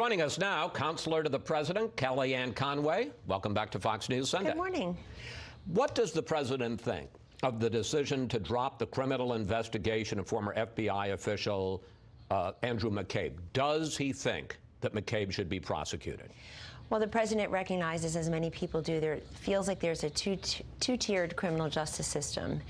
Joining us now, Counselor to the President, Kellyanne Conway. Welcome back to Fox News Sunday. Good morning. What does the President think of the decision to drop the criminal investigation of former FBI official Andrew McCabe? Does he think that McCabe should be prosecuted? Well, the President recognizes, as many people do, there feels like there's a two-tiered criminal justice system.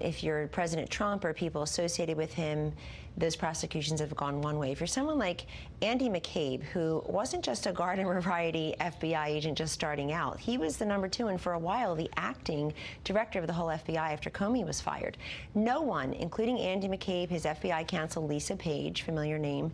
If you're President Trump or people associated with him, those prosecutions have gone one way. If you're someone like Andy McCabe, who wasn't just a garden variety FBI agent just starting out, he was the #2 and for a while the acting director of the whole FBI after Comey was fired. No one, including Andy McCabe, his FBI counsel Lisa Page, familiar name,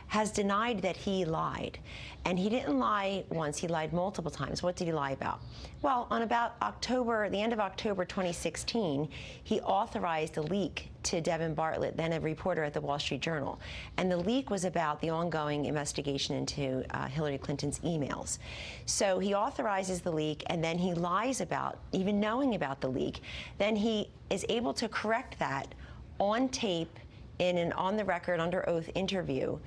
has denied that he lied. And he didn't lie once, he lied multiple times. What did he lie about? Well, on about the end of October 2016, he authorized a leak to Devin Bartlett, then a reporter at the Wall Street Journal. And the leak was about the ongoing investigation into Hillary Clinton's emails. So he authorizes the leak, and then he lies about even knowing about the leak. Then he is able to correct that on tape in an on-the-record, under oath interview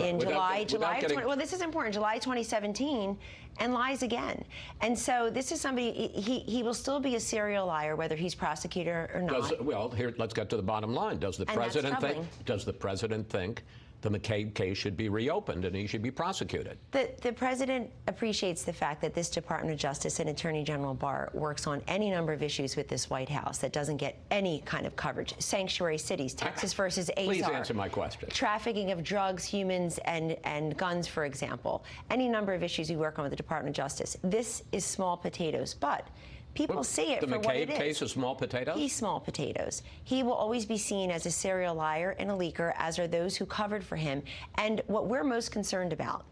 in July 20, well, this is important, July 2017, and lies again. And so this is somebody, he will still be a serial liar, whether he's prosecutor or not. Well, here, let's get to the bottom line. Does the President think the McCabe case should be reopened and he should be prosecuted? The President appreciates the fact that this Department of Justice and Attorney General Barr works on any number of issues with this White House that doesn't get any kind of coverage. Sanctuary cities, Texas versus Azar. Please answer my question. Trafficking of drugs, humans, and guns, for example. Any number of issues we work on with the Department of Justice. This is small potatoes, but people see it for what it is. The McCabe case is small potatoes? He's small potatoes. He will always be seen as a serial liar and a leaker, as are those who covered for him. And what we're most concerned about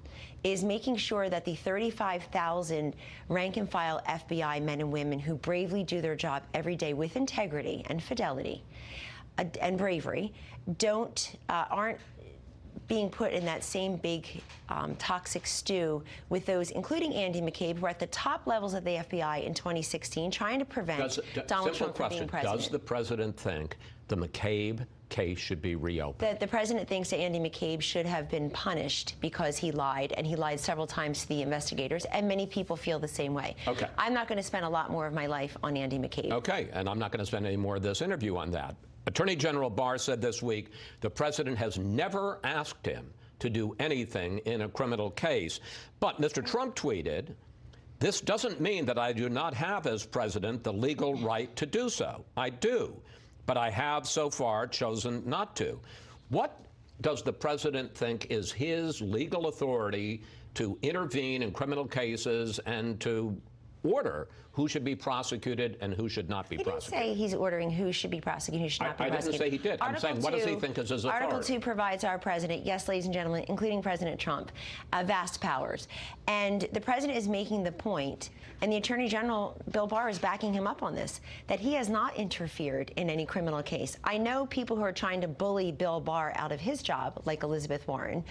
is making sure that the 35,000 rank-and-file FBI men and women who bravely do their job every day with integrity and fidelity and bravery aren't being put in that same big toxic stew with those, including Andy McCabe, who were at the top levels of the FBI in 2016, trying to prevent Donald Trump from being president. Does the President think the McCabe case should be reopened? The President thinks that Andy McCabe should have been punished because he lied, and he lied several times to the investigators, and many people feel the same way. Okay. I'm not going to spend a lot more of my life on Andy McCabe. Okay, and I'm not going to spend any more of this interview on that. Attorney General Barr said this week the President has never asked him to do anything in a criminal case. But Mr. Trump tweeted, "This doesn't mean that I do not have, as President, the legal right to do so. I do, but I have so far chosen not to." What does the President think is his legal authority to intervene in criminal cases and to order who should be prosecuted and who should not be prosecuted? He didn't say he's ordering who should be prosecuted, who should not be prosecuted. I didn't say he did. I'm saying, what does he think is his authority? Article 2 provides our President, yes, ladies and gentlemen, including President Trump, vast powers. And the President is making the point, and the Attorney General, Bill Barr, is backing him up on this, that he has not interfered in any criminal case. I know people who are trying to bully Bill Barr out of his job, like Elizabeth Warren.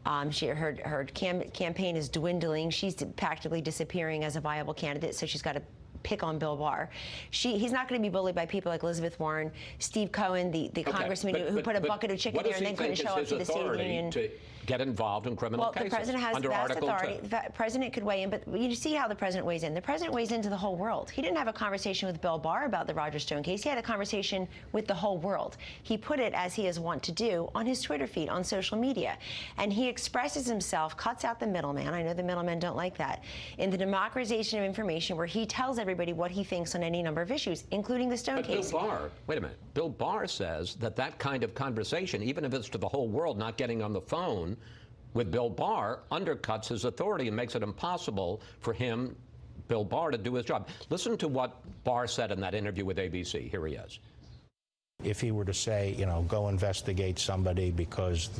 Her campaign is dwindling. She's practically disappearing as a viable candidate, so she's got to pick on Bill Barr. He's not going to be bullied by people like Elizabeth Warren, Steve Cohen, the congressman who put a bucket of chicken there and then couldn't show up to the State of the Union. To get involved in criminal cases? Well, the President has vast authority. The President could weigh in, but you see how the President weighs in. The President weighs into the whole world. He didn't have a conversation with Bill Barr about the Roger Stone case. He had a conversation with the whole world. He put it, as he is wont to do, on his Twitter feed, on social media. And he expresses himself, cuts out the middleman. I know the middlemen don't like that. In the democratization of information, where he tells everybody what he thinks on any number of issues, including the Stone case. Bill Barr, wait a minute. Bill Barr says that kind of conversation, even if it's to the whole world, not getting on the phone with Bill Barr, undercuts his authority and makes it impossible for him, Bill Barr, to do his job. Listen to what Barr said in that interview with ABC. Here he is. If he were to say, you know, go investigate somebody because,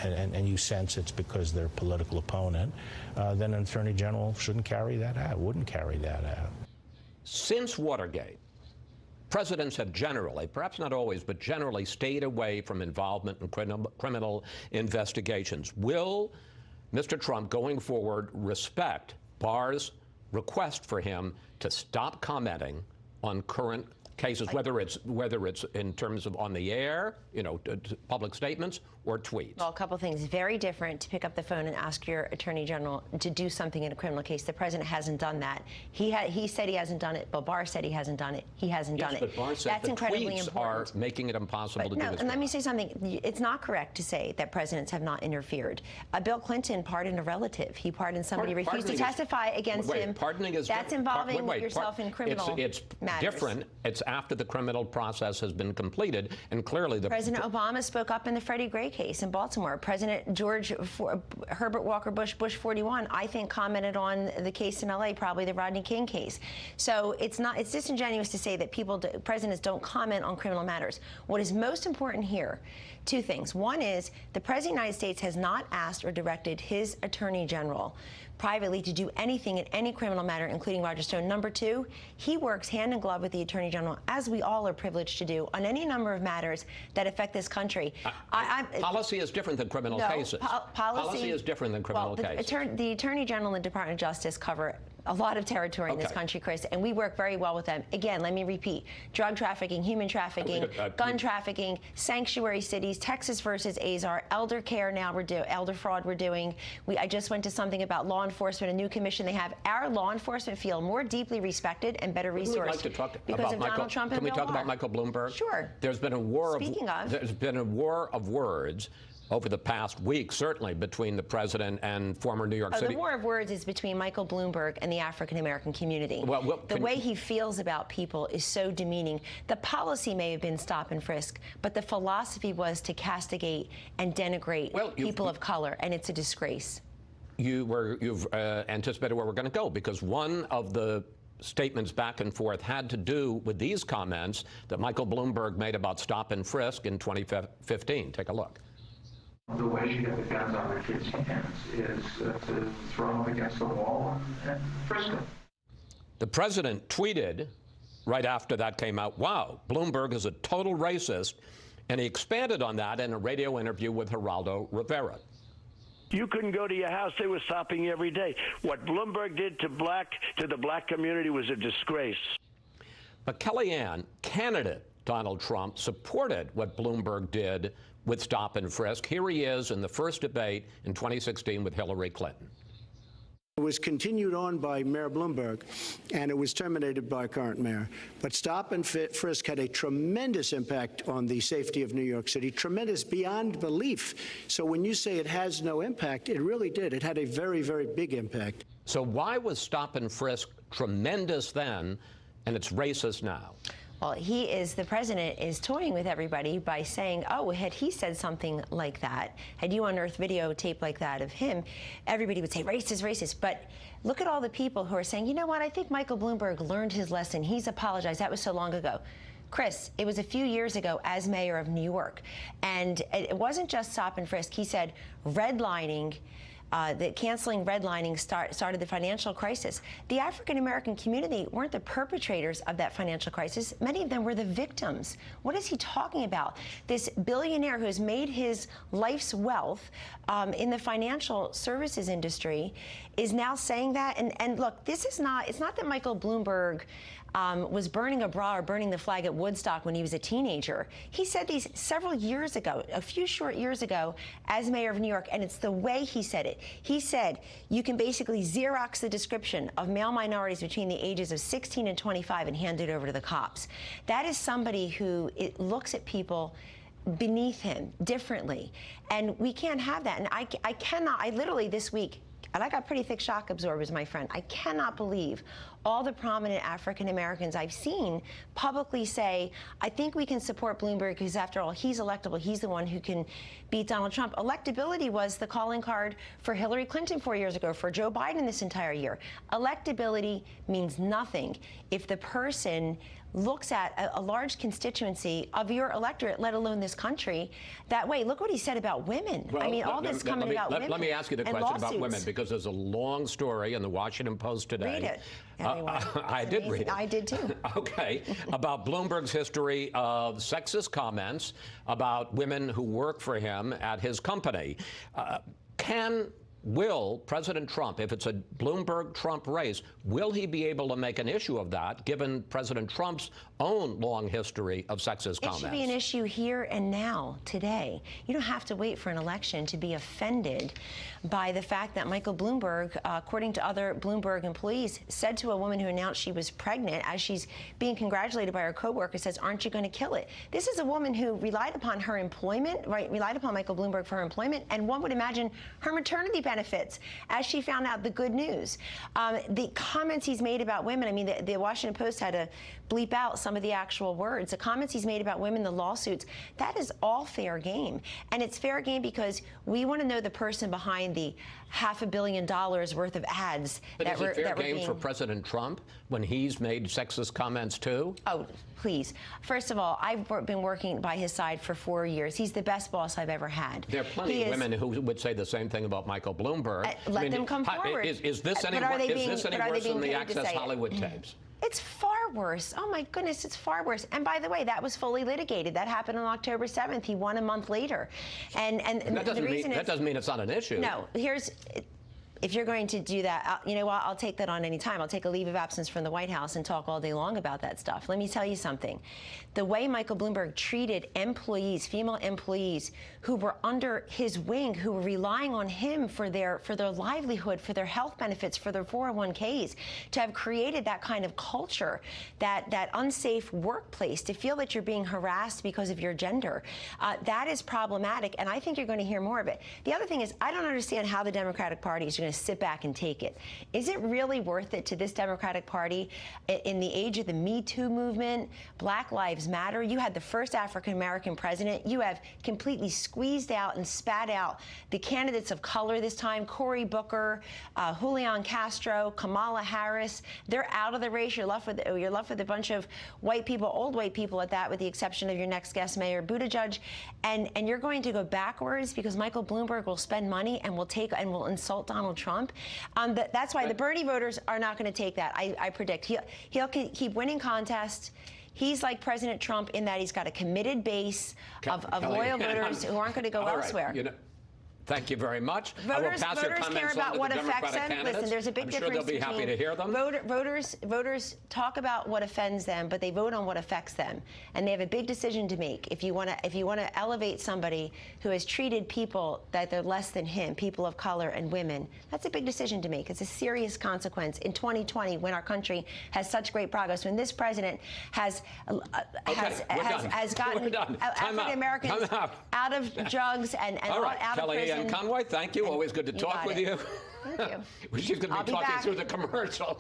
and you sense it's because they're a political opponent, then an attorney general shouldn't carry that out, wouldn't carry that out. Since Watergate, presidents have generally, perhaps not always, but generally stayed away from involvement in criminal investigations. Will Mr. Trump, going forward, respect Barr's request for him to stop commenting on current cases, whether it's in terms of on the air, you know, public statements, or tweets? Well, a couple things. Very different to pick up the phone and ask your attorney general to do something in a criminal case. The president hasn't done that. He said he hasn't done it. Bill Barr said he hasn't done it. He hasn't done it. But Barr said that's the incredibly tweets important. are making it impossible to do this. And let me say something. It's not correct to say that presidents have not interfered. Bill Clinton pardoned a relative. He pardoned somebody who refused to testify against him. Pardoning is that's involving yourself in criminal It's matters. different. It's after the criminal process has been completed, and clearly President Obama spoke up in the Freddie Gray case in Baltimore. President Herbert Walker Bush 41, I think, commented on the case in L.A., probably the Rodney King case. So it's disingenuous to say that presidents don't comment on criminal matters. What is most important here, two things. One is the President of the United States has not asked or directed his Attorney General privately to do anything in any criminal matter, including Roger Stone. Number two, he works hand in glove with the Attorney General, as we all are privileged to do, on any number of matters that affect this country. Policy is different than criminal cases. Policy is different than criminal cases. The Attorney General and the Department of Justice cover a lot of territory in this country, Chris, and we work very well with them. Again, let me repeat, drug trafficking, human trafficking, gun trafficking, sanctuary cities, Texas versus Azar, elder care now elder fraud we're doing. I just went to something about law enforcement, a new commission they have. Our law enforcement feel more deeply respected and better resourced. We'd like to talk because about of Donald Trump and Can we Bill talk Barr. about Michael Bloomberg? Sure. There's been a war There's been a war of words over the past week, certainly, between the president and former New York City. The war of words is between Michael Bloomberg and the African-American community. The way he feels about people is so demeaning. The policy may have been stop and frisk, but the philosophy was to castigate and denigrate people of color, and it's a disgrace. You've anticipated where we're going to go, because one of the statements back and forth had to do with these comments that Michael Bloomberg made about stop and frisk in 2015. Take a look. The way you get the guns out of the kids' hands is to throw them against the wall and frisk them. The president tweeted right after that came out, wow, Bloomberg is a total racist, and he expanded on that in a radio interview with Geraldo Rivera. You couldn't go to your house. They were stopping you every day. What Bloomberg did to the black community was a disgrace. But Kellyanne, candidate Donald Trump, supported what Bloomberg did with stop and frisk. Here he is in the first debate in 2016 with Hillary Clinton. It was continued on by Mayor Bloomberg, and it was terminated by current mayor. But stop and frisk had a tremendous impact on the safety of New York City, tremendous beyond belief. So when you say it has no impact, it really did. It had a very, very big impact. So why was stop and frisk tremendous then, and it's racist now? Well, the president is toying with everybody by saying, oh, had he said something like that, had you unearthed videotape like that of him, everybody would say racist, racist. But look at all the people who are saying, you know what, I think Michael Bloomberg learned his lesson. He's apologized. That was so long ago. Chris, it was a few years ago as mayor of New York. And it wasn't just stop and frisk. He said redlining. That canceling redlining started the financial crisis. The African-American community weren't the perpetrators of that financial crisis. Many of them were the victims. What is he talking about? This billionaire who has made his life's wealth in the financial services industry is now saying that. And look, it's not that Michael Bloomberg was burning a bra or burning the flag at Woodstock when he was a teenager. He said these several years ago, a few short years ago, as mayor of New York, and it's the way he said it. He said, you can basically Xerox the description of male minorities between the ages of 16 and 25 and hand it over to the cops. That is somebody who looks at people beneath him differently. And we can't have that. And I literally this week, and I got pretty thick shock absorbers, my friend. I cannot believe all the prominent African Americans I've seen publicly say, I think we can support Bloomberg because, after all, he's electable. He's the one who can beat Donald Trump. Electability was the calling card for Hillary Clinton 4 years ago, for Joe Biden this entire year. Electability means nothing if the person looks at a large constituency of your electorate, let alone this country, that way. Look what he said about women. Well, I mean, all this coming about women. Let me ask you the question about women, because there's a long story in the Washington Post today. Read it, everyone. I did read it. I did too. Okay. About Bloomberg's history of sexist comments about women who work for him at his company. Can will President Trump, if it's a Bloomberg-Trump race, will he be able to make an issue of that, given President Trump's own long history of sexist comments? It should be an issue here and now, today. You don't have to wait for an election to be offended by the fact that Michael Bloomberg, according to other Bloomberg employees, said to a woman who announced she was pregnant as she's being congratulated by her coworker, says, "Aren't you going to kill it?" This is a woman who relied upon her employment, right? Relied upon Michael Bloomberg for her employment, and one would imagine her maternity benefits as she found out the good news. The comments he's made about women, I mean, the Washington Post had to bleep out some of the actual words. The comments he's made about women, the lawsuits, that is all fair game. And it's fair game because we want to know the person behind the $500 million worth of ads but that is it fair game for President Trump when he's made sexist comments too? Oh, please. First of all, I've been working by his side for 4 years. He's the best boss I've ever had. There are plenty of women who would say the same thing about Michael Bloomberg. Let them come forward. Is this any worse than the Access Hollywood tapes? It's far worse. Oh, my goodness, it's far worse. And by the way, that was fully litigated. That happened on October 7th. He won a month later. And that doesn't mean it's not an issue. No, if you're going to do that, you know what, I'll take that on any time. I'll take a leave of absence from the White House and talk all day long about that stuff. Let me tell you something. The way Michael Bloomberg treated employees, female employees, who were under his wing, who were relying on him for their livelihood, for their health benefits, for their 401ks, to have created that kind of culture, that unsafe workplace, to feel that you're being harassed because of your gender, that is problematic, and I think you're going to hear more of it. The other thing is, I don't understand how the Democratic Party is going to sit back and take it. Is it really worth it to this Democratic Party in the age of the Me Too movement, Black Lives Matter? You had the first African-American president. You have completely squeezed out and spat out the candidates of color this time, Cory Booker, Julian Castro, Kamala Harris. They're out of the race. You're left with a bunch of white people, old white people at that, with the exception of your next guest, Mayor Buttigieg. And you're going to go backwards because Michael Bloomberg will spend money and will insult Donald Trump. That's why the Bernie voters are not going to take that. I predict he'll keep winning contests. He's like President Trump in that he's got a committed base of loyal voters who aren't going to go elsewhere. You know, thank you very much. Voters care about what affects them. Listen, there's a big difference. I'm sure they'll be happy to hear them. Voters talk about what offends them, but they vote on what affects them, and they have a big decision to make. If you want to elevate somebody who has treated people that they're less than him, people of color and women, that's a big decision to make. It's a serious consequence in 2020 when our country has such great progress. When this president has gotten African Americans out of drugs and out of prison. Kellyanne Conway, thank you. Always good to talk with you. Thank you. She's going to be talking through the commercial.